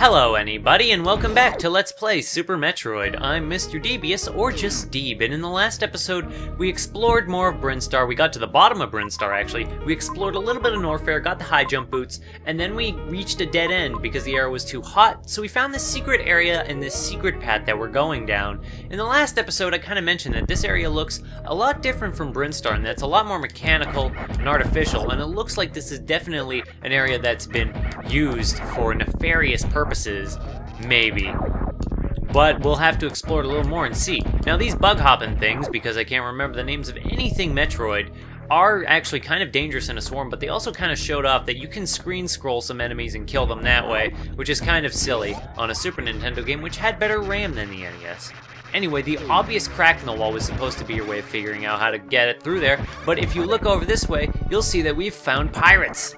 Hello anybody, and welcome back to Let's Play Super Metroid. I'm Mr. Devious, or just Deeb, and in the last episode, we explored more of Brinstar. We got to the bottom of Brinstar, actually. We explored a little bit of Norfair, got the high jump boots, and then we reached a dead end because the air was too hot, so we found this secret area and this secret path that we're going down. In the last episode, I kind of mentioned that this area looks a lot different from Brinstar, and that's a lot more mechanical and artificial, and it looks like this is definitely an area that's been used for nefarious purposes, maybe. But we'll have to explore it a little more and see. Now these bug hopping things, because I can't remember the names of anything Metroid, are actually kind of dangerous in a swarm, but they also kind of showed off that you can screen scroll some enemies and kill them that way, which is kind of silly on a Super Nintendo game which had better RAM than the NES. Anyway, the obvious crack in the wall was supposed to be your way of figuring out how to get it through there, but if you look over this way, you'll see that we've found pirates.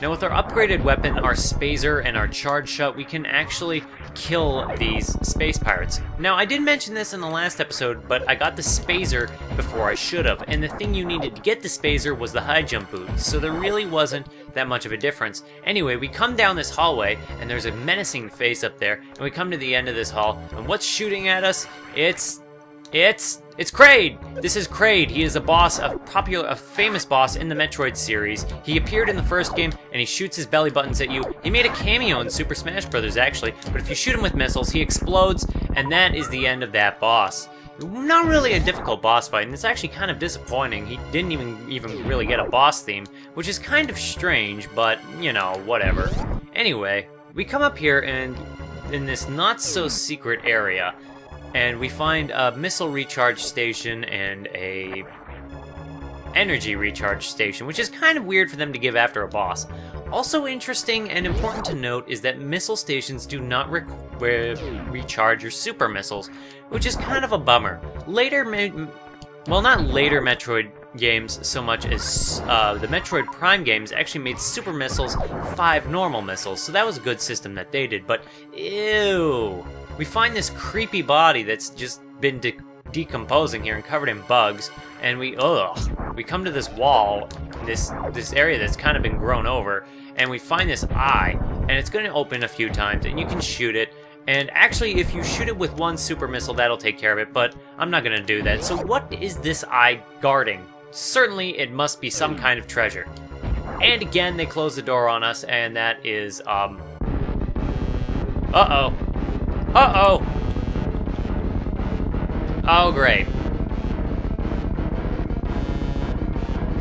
Now with our upgraded weapon, our Spazer, and our Charge Shot, we can actually kill these space pirates. Now I did mention this in the last episode, but I got the Spazer before I should have, and the thing you needed to get the Spazer was the high jump boots, so there really wasn't that much of a difference. Anyway, we come down this hallway, and there's a menacing face up there, and we come to the end of this hall, and what's shooting at us? It's Kraid! This is Kraid. He is a boss, a famous boss in the Metroid series. He appeared in the first game, and he shoots his belly buttons at you. He made a cameo in Super Smash Bros. Actually, but if you shoot him with missiles, he explodes, and that is the end of that boss. Not really a difficult boss fight, and it's actually kind of disappointing. He didn't even really get a boss theme, which is kind of strange, but, you know, whatever. Anyway, we come up here, and in this not-so-secret area, and we find a missile recharge station and a energy recharge station, which is kind of weird for them to give after a boss. Also interesting and important to note is that missile stations do not recharge your super missiles, which is kind of a bummer. Well, not later Metroid games so much as the Metroid Prime games actually made super missiles 5 normal missiles, so that was a good system that they did, but ew. We find this creepy body that's just been decomposing here and covered in bugs, and we come to this wall, this area that's kind of been grown over, and we find this eye, and it's going to open a few times, and you can shoot it, and actually if you shoot it with one super missile, that'll take care of it, but I'm not going to do that. So what is this eye guarding? Certainly it must be some kind of treasure. And again, they close the door on us, and that is, uh-oh. Uh-oh! Oh, great.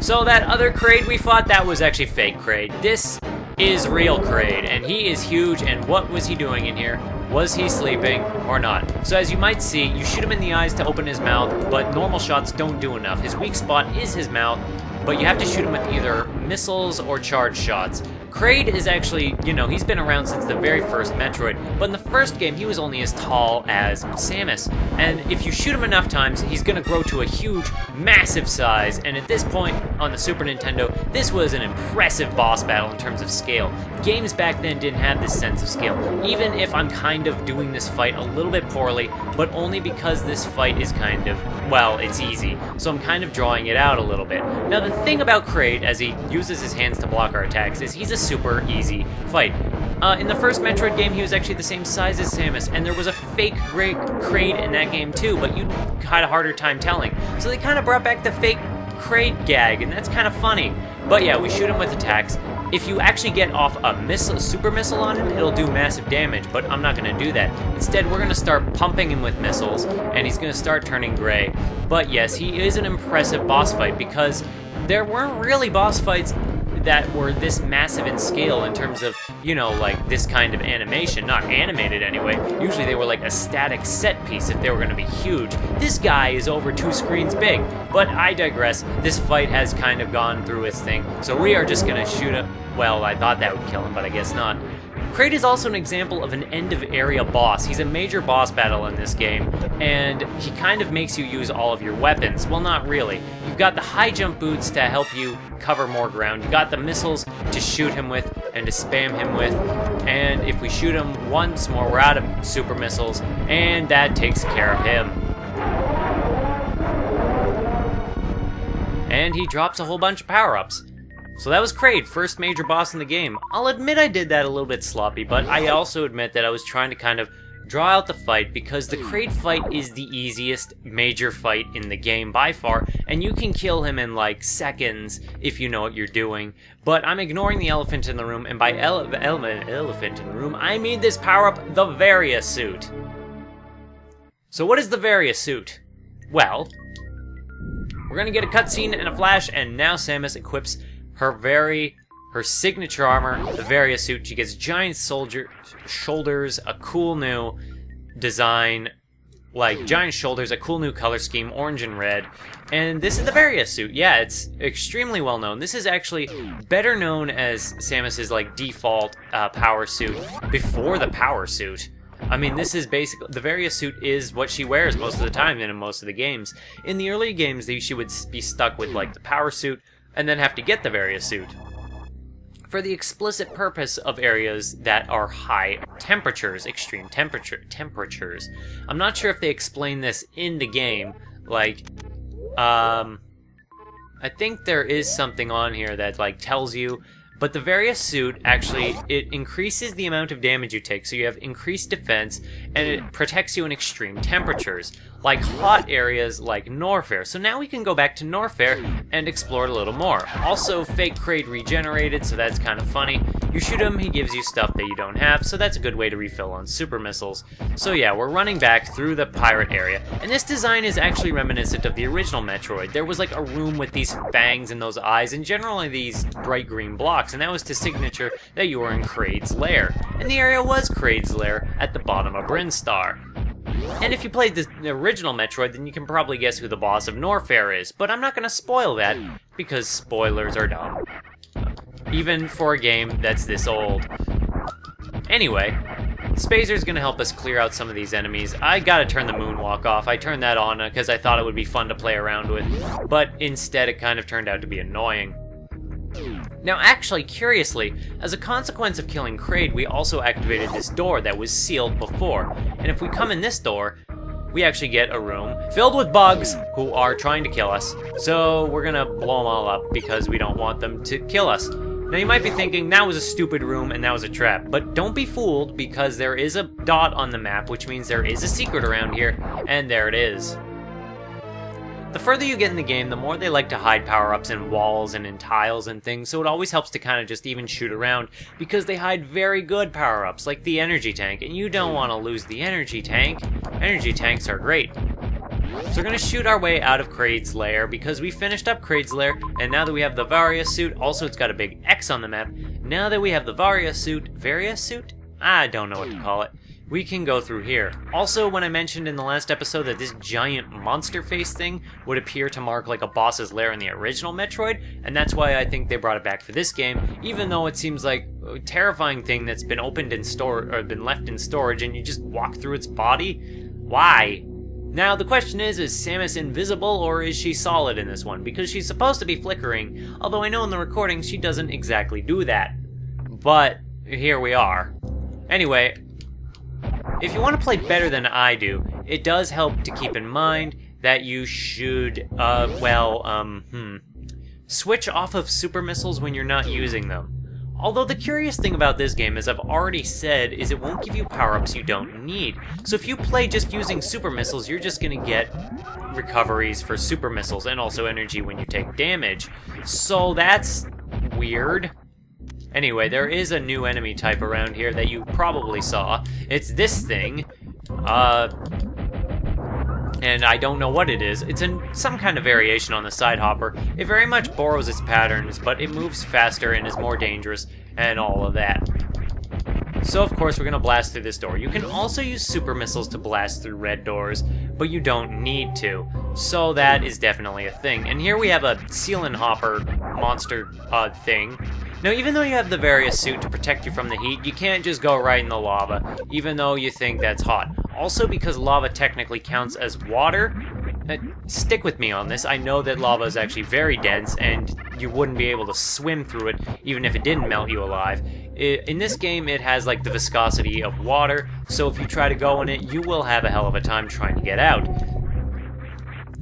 So that other Kraid we fought, that was actually fake Kraid. This is real Kraid, and he is huge, and what was he doing in here? Was he sleeping or not? So as you might see, you shoot him in the eyes to open his mouth, but normal shots don't do enough. His weak spot is his mouth, but you have to shoot him with either missiles or charge shots. Kraid is actually, you know, he's been around since the very first Metroid, but in the first game he was only as tall as Samus, and if you shoot him enough times, he's gonna grow to a huge, massive size, and at this point on the Super Nintendo, this was an impressive boss battle in terms of scale. Games back then didn't have this sense of scale, even if I'm kind of doing this fight a little bit poorly, but only because this fight is kind of, well, it's easy, so I'm kind of drawing it out a little bit. Now the thing about Kraid, as he uses his hands to block our attacks, is he's a super easy fight. In the first Metroid game, he was actually the same size as Samus, and there was a fake Kraid in that game too, but you had a harder time telling. So they kind of brought back the fake Kraid gag, and that's kind of funny. But yeah, we shoot him with attacks. If you actually get off a super missile on him, it'll do massive damage, but I'm not going to do that. Instead, we're going to start pumping him with missiles, and he's going to start turning gray. But yes, he is an impressive boss fight, because there weren't really boss fights that were this massive in scale in terms of, you know, like this kind of animation, not animated anyway. Usually they were like a static set piece if they were going to be huge. This guy is over 2 screens big, but I digress. This fight has kind of gone through its thing, so we are just going to shoot him. Well, I thought that would kill him, but I guess not. Kraid is also an example of an end-of-area boss. He's a major boss battle in this game, and he kind of makes you use all of your weapons. Well, not really. You've got the high jump boots to help you cover more ground. You've got the missiles to shoot him with and to spam him with, and if we shoot him once more, we're out of super missiles, and that takes care of him. And he drops a whole bunch of power-ups. So that was Kraid, first major boss in the game. I'll admit I did that a little bit sloppy, but I also admit that I was trying to kind of draw out the fight because the Kraid fight is the easiest major fight in the game by far, and you can kill him in like seconds if you know what you're doing. But I'm ignoring the elephant in the room, and by elephant in the room, I mean this power-up, the Varia suit. So what is the Varia suit? Well, we're gonna get a cutscene and a flash, and now Samus equips her signature armor, the Varia suit. She gets giant shoulders, a cool new design, like giant shoulders, a cool new color scheme, orange and red. And this is the Varia suit. Yeah, it's extremely well known. This is actually better known as Samus's like default power suit before the power suit. I mean, this is basically, the Varia suit is what she wears most of the time and in most of the games. In the early games, she would be stuck with like the power suit and then have to get the Varia suit for the explicit purpose of areas that are high temperatures, extreme temperatures. I'm not sure if they explain this in the game, like, I think there is something on here that, like, tells you, but the Varia suit, actually, it increases the amount of damage you take, so you have increased defense, and it protects you in extreme temperatures, like hot areas like Norfair. So now we can go back to Norfair and explore it a little more. Also, fake Kraid regenerated, so that's kind of funny. You shoot him, he gives you stuff that you don't have, so that's a good way to refill on super missiles. So yeah, we're running back through the pirate area, and this design is actually reminiscent of the original Metroid. There was like a room with these fangs and those eyes, and generally these bright green blocks, and that was to signature that you were in Kraid's lair. And the area was Kraid's lair at the bottom of Brinstar. And if you played the original Metroid, then you can probably guess who the boss of Norfair is, but I'm not going to spoil that, because spoilers are dumb. Even for a game that's this old. Anyway, Spazer's going to help us clear out some of these enemies. I gotta turn the moonwalk off. I turned that on because I thought it would be fun to play around with, but instead it kind of turned out to be annoying. Now actually, curiously, as a consequence of killing Kraid, we also activated this door that was sealed before. And if we come in this door, we actually get a room filled with bugs who are trying to kill us. So we're gonna blow them all up because we don't want them to kill us. Now you might be thinking, that was a stupid room and that was a trap, but don't be fooled because there is a dot on the map, which means there is a secret around here, and there it is. The further you get in the game, the more they like to hide power-ups in walls and in tiles and things, so it always helps to kind of just even shoot around, because they hide very good power-ups, like the energy tank, and you don't want to lose the energy tank. Energy tanks are great. So we're going to shoot our way out of Kraid's lair, because we finished up Kraid's lair, and now that we have the Varia suit, also it's got a big X on the map, now that we have the Varia suit, I don't know what to call it, we can go through here. Also, when I mentioned in the last episode that this giant monster face thing would appear to mark like a boss's lair in the original Metroid, and that's why I think they brought it back for this game, even though it seems like a terrifying thing that's been opened in or been left in storage and you just walk through its body. Why? Now the question is Samus invisible or is she solid in this one? Because she's supposed to be flickering, although I know in the recording she doesn't exactly do that. But here we are. Anyway, if you want to play better than I do, it does help to keep in mind that you should, switch off of super missiles when you're not using them. Although the curious thing about this game, as I've already said, is it won't give you power-ups you don't need. So if you play just using super missiles, you're just gonna get recoveries for super missiles and also energy when you take damage. So that's weird. Anyway, there is a new enemy type around here that you probably saw. It's this thing. And I don't know what it is. It's some kind of variation on the side hopper. It very much borrows its patterns, but it moves faster and is more dangerous, and all of that. So of course we're gonna blast through this door. You can also use super missiles to blast through red doors, but you don't need to. So that is definitely a thing. And here we have a ceiling hopper monster thing. Now, even though you have the Varia suit to protect you from the heat, you can't just go right in the lava, even though you think that's hot. Also, because lava technically counts as water, stick with me on this, I know that lava is actually very dense, and you wouldn't be able to swim through it, even if it didn't melt you alive. In this game, it has like the viscosity of water, so if you try to go in it, you will have a hell of a time trying to get out.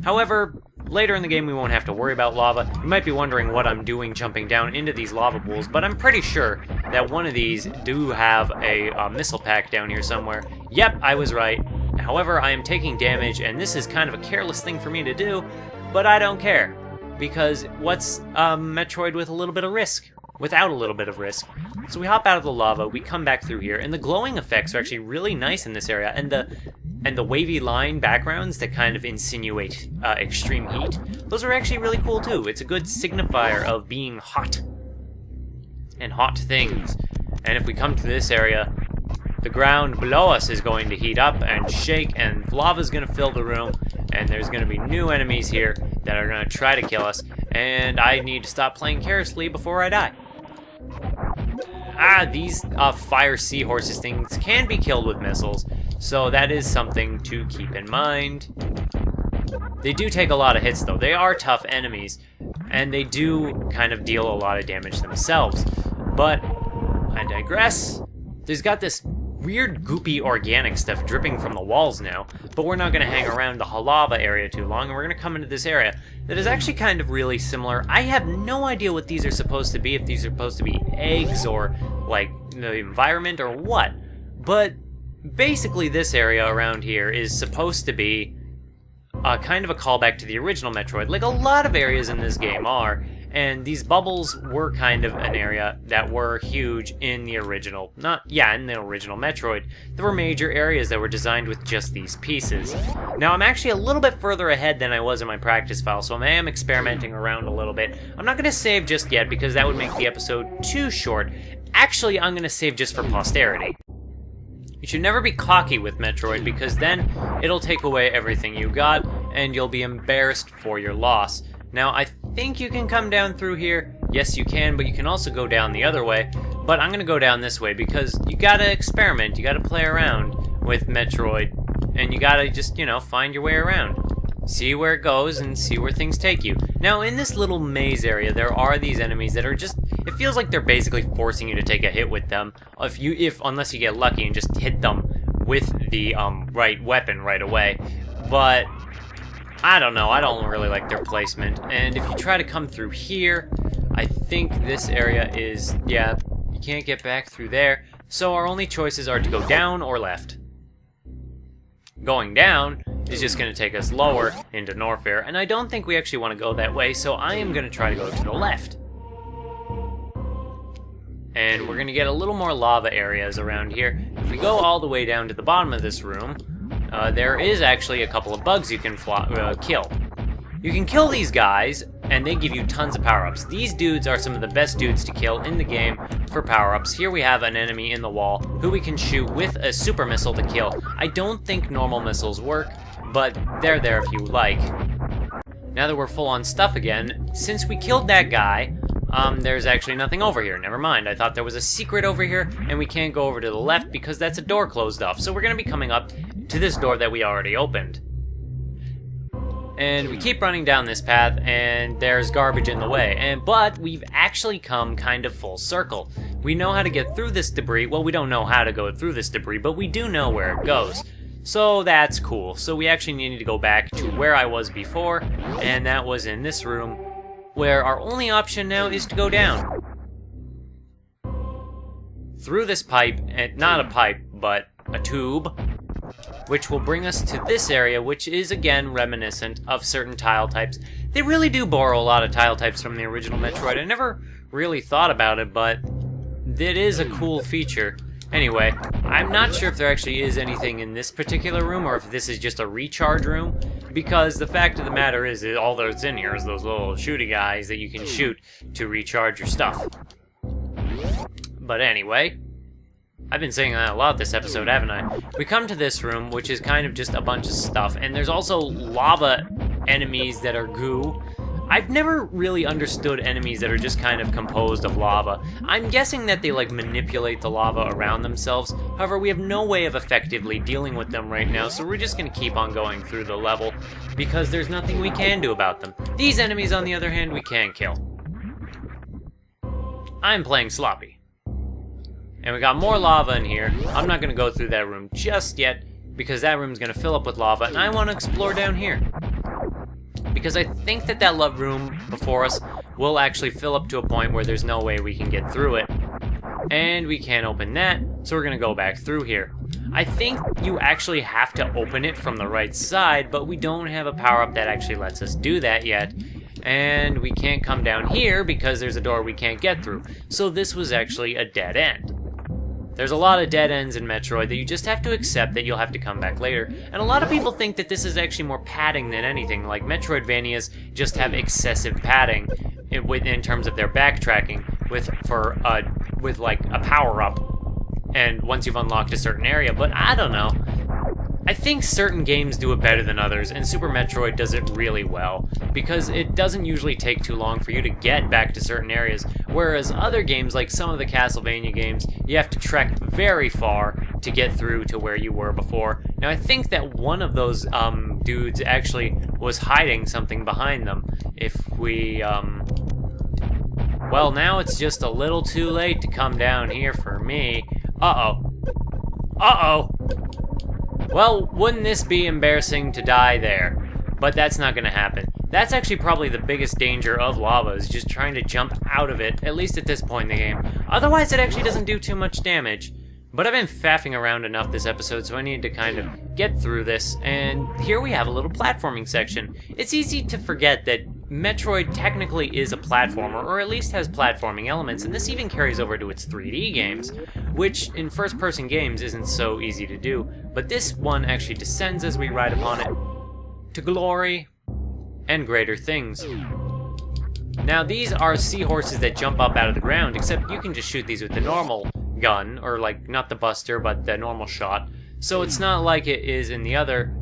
However, Later in the game, we won't have to worry about lava. You might be wondering what I'm doing jumping down into these lava pools, but I'm pretty sure that one of these do have a missile pack down here somewhere. Yep, I was right. However, I am taking damage, and this is kind of a careless thing for me to do, but I don't care. Because what's Metroid with a little bit of risk? Without a little bit of risk. So we hop out of the lava, we come back through here, and the glowing effects are actually really nice in this area, and the wavy line backgrounds that kind of insinuate extreme heat, those are actually really cool too. It's a good signifier of being hot. And hot things. And if we come to this area, the ground below us is going to heat up and shake, and lava's going to fill the room, and there's going to be new enemies here that are going to try to kill us, and I need to stop playing carelessly before I die. These fire seahorses things can be killed with missiles, so that is something to keep in mind. They do take a lot of hits though. They are tough enemies, and they do kind of deal a lot of damage themselves. But I digress. There's got this weird goopy organic stuff dripping from the walls now, but we're not going to hang around the lava area too long, and we're going to come into this area that is actually kind of really similar. I have no idea what these are supposed to be, if these are supposed to be eggs or like the environment or what, but basically this area around here is supposed to be kind of a callback to the original Metroid, like a lot of areas in this game are. And these bubbles were kind of an area that were huge in the original, in the original Metroid. There were major areas that were designed with just these pieces. Now, I'm actually a little bit further ahead than I was in my practice file, so I am experimenting around a little bit. I'm not going to save just yet because that would make the episode too short. Actually, I'm going to save just for posterity. You should never be cocky with Metroid because then it'll take away everything you got, and you'll be embarrassed for your loss. Now, I think you can come down through here. Yes, you can, but you can also go down the other way. But I'm going to go down this way because you got to experiment. You got to play around with Metroid. And you got to just, find your way around. See where it goes and see where things take you. Now, in this little maze area, there are these enemies that are just... It feels like they're basically forcing you to take a hit with them. Unless you get lucky and just hit them with the right weapon right away. But... I don't know, I don't really like their placement. And if you try to come through here, I think this area is, you can't get back through there. So our only choices are to go down or left. Going down is just going to take us lower into Norfair, and I don't think we actually want to go that way, so I am going to try to go to the left. And we're going to get a little more lava areas around here. If we go all the way down to the bottom of this room, there is actually a couple of bugs you can kill. You can kill these guys, and they give you tons of power-ups. These dudes are some of the best dudes to kill in the game for power-ups. Here we have an enemy in the wall who we can shoot with a super missile to kill. I don't think normal missiles work, but they're there if you like. Now that we're full on stuff again, since we killed that guy, there's actually nothing over here. Never mind, I thought there was a secret over here, and we can't go over to the left because that's a door closed off. So we're going to be coming up to this door that we already opened. And we keep running down this path, and there's garbage in the way. But we've actually come kind of full circle. We know how to get through this debris. Well, we don't know how to go through this debris, but we do know where it goes. So that's cool. So we actually need to go back to where I was before, and that was in this room, where our only option now is to go down. Through this pipe, and not a pipe, but a tube, which will bring us to this area, which is again reminiscent of certain tile types. They really do borrow a lot of tile types from the original Metroid. I never really thought about it, but it is a cool feature. Anyway, I'm not sure if there actually is anything in this particular room, or if this is just a recharge room, because the fact of the matter is that all that's in here is those little shooty guys that you can shoot to recharge your stuff. But anyway, I've been saying that a lot this episode, haven't I? We come to this room, which is kind of just a bunch of stuff, and there's also lava enemies that are goo. I've never really understood enemies that are just kind of composed of lava. I'm guessing that they manipulate the lava around themselves. However, we have no way of effectively dealing with them right now, so we're just going to keep on going through the level because there's nothing we can do about them. These enemies, on the other hand, we can kill. I'm playing sloppy. And we got more lava in here. I'm not going to go through that room just yet because that room's going to fill up with lava, and I want to explore down here. because I think that that love room before us will actually fill up to a point where there's no way we can get through it. And we can't open that, so we're gonna go back through here. I think you actually have to open it from the right side, but we don't have a power-up that actually lets us do that yet. And we can't come down here because there's a door we can't get through. So this was actually a dead end. There's a lot of dead ends in Metroid that you just have to accept that you'll have to come back later. And a lot of people think that this is actually more padding than anything. Like, Metroidvanias just have excessive padding in terms of their backtracking with like a power-up. And once you've unlocked a certain area, but I don't know. I think certain games do it better than others, and Super Metroid does it really well, because it doesn't usually take too long for you to get back to certain areas, whereas other games, like some of the Castlevania games, you have to trek very far to get through to where you were before. Now, I think that one of those dudes actually was hiding something behind them. If we, well, now it's just a little too late to come down here for me. Uh-oh. Uh-oh! Well, wouldn't this be embarrassing to die there? But that's not gonna happen. That's actually probably the biggest danger of lava, is just trying to jump out of it, at least at this point in the game. Otherwise, it actually doesn't do too much damage. But I've been faffing around enough this episode, so I need to kind of get through this, and here we have a little platforming section. It's easy to forget that Metroid technically is a platformer, or at least has platforming elements, and this even carries over to its 3D games, which in first-person games isn't so easy to do, but this one actually descends as we ride upon it to glory and greater things. Now, these are seahorses that jump up out of the ground, except you can just shoot these with the normal gun, or like, not the buster, but the normal shot. So it's not like it is in the other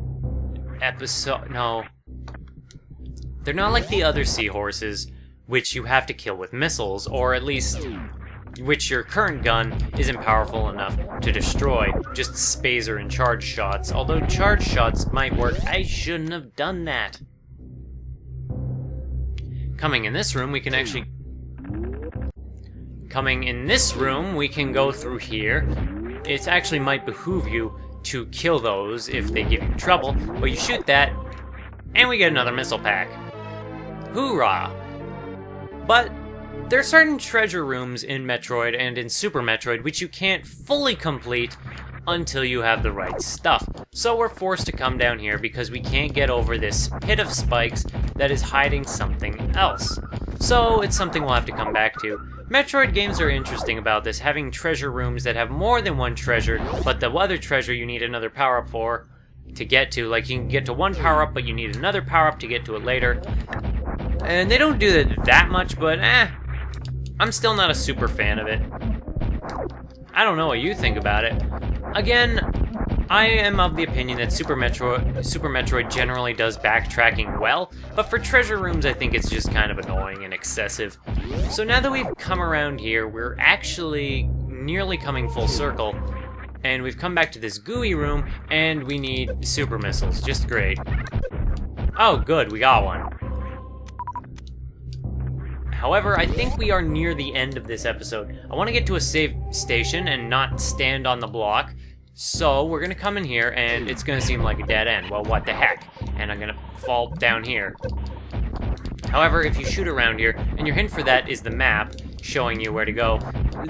episode. No. They're not like the other seahorses, which you have to kill with missiles, or at least which your current gun isn't powerful enough to destroy. Just spazer and charge shots. Although charge shots might work. I shouldn't have done that. Coming in this room, we can actually... Coming in this room, we can go through here. It actually might behoove you to kill those if they give you trouble, but you shoot that, and we get another missile pack. Hoorah! But there are certain treasure rooms in Metroid and in Super Metroid which you can't fully complete until you have the right stuff. So we're forced to come down here because we can't get over this pit of spikes that is hiding something else. So it's something we'll have to come back to. Metroid games are interesting about this, having treasure rooms that have more than one treasure, but the other treasure you need another power-up for to get to. Like, you can get to one power-up, but you need another power-up to get to it later. And they don't do that much, but I'm still not a super fan of it. I don't know what you think about it. Again, I am of the opinion that Super Metroid generally does backtracking well, but for treasure rooms I think it's just kind of annoying and excessive. So now that we've come around here, we're actually nearly coming full circle, and we've come back to this gooey room, and we need super missiles. Just great. Oh, good, we got one. However, I think we are near the end of this episode. I want to get to a save station and not stand on the block. So we're gonna come in here and it's gonna seem like a dead end. Well, what the heck? And I'm gonna fall down here. However, if you shoot around here, and your hint for that is the map showing you where to go.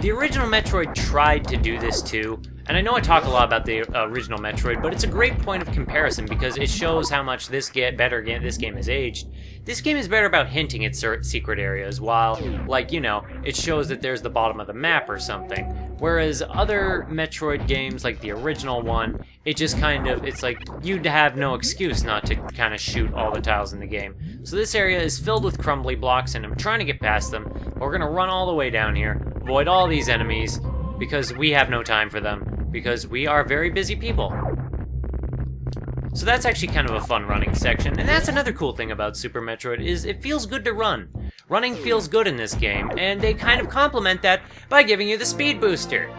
The original Metroid tried to do this too, and I know I talk a lot about the original Metroid, but it's a great point of comparison because it shows how much this game has aged. This game is better about hinting at secret areas, while, like, you know, it shows that there's the bottom of the map or something. Whereas other Metroid games, like the original one, it just kind of, it's like, you'd have no excuse not to kind of shoot all the tiles in the game. So this area is filled with crumbly blocks, and I'm trying to get past them. We're gonna run all the way down here, avoid all these enemies, because we have no time for them, because we are very busy people. So that's actually kind of a fun running section, and that's another cool thing about Super Metroid, is it feels good to run. Running feels good in this game, and they kind of complement that by giving you the speed booster.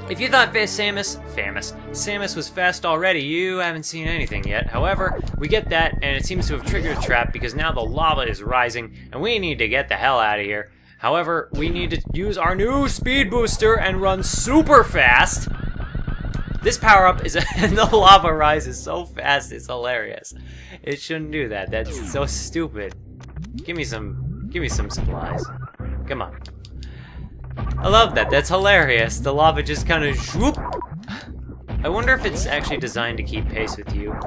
If you thought Samus was fast already, you haven't seen anything yet. However, we get that, and it seems to have triggered a trap because now the lava is rising, and we need to get the hell out of here. However, we need to use our new speed booster and run super fast. This power-up is... the lava rises so fast, it's hilarious. It shouldn't do that. That's so stupid. Give me some supplies. Come on. I love that. That's hilarious. The lava just kind of swoop. I wonder if it's actually designed to keep pace with you.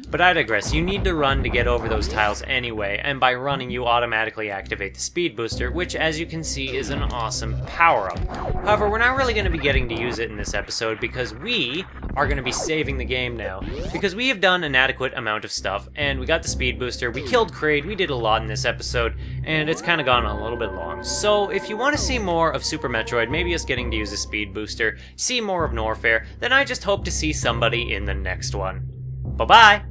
But I digress. You need to run to get over those tiles anyway, and by running you automatically activate the speed booster, which as you can see is an awesome power-up. However, we're not really going to be getting to use it in this episode because we are going to be saving the game now. Because we have done an adequate amount of stuff, and we got the speed booster, we killed Kraid, we did a lot in this episode, and it's kind of gone a little bit long. So if you want to see more of Super Metroid, maybe us getting to use a speed booster, see more of Norfair, then I just hope to see somebody in the next one. Bye-bye!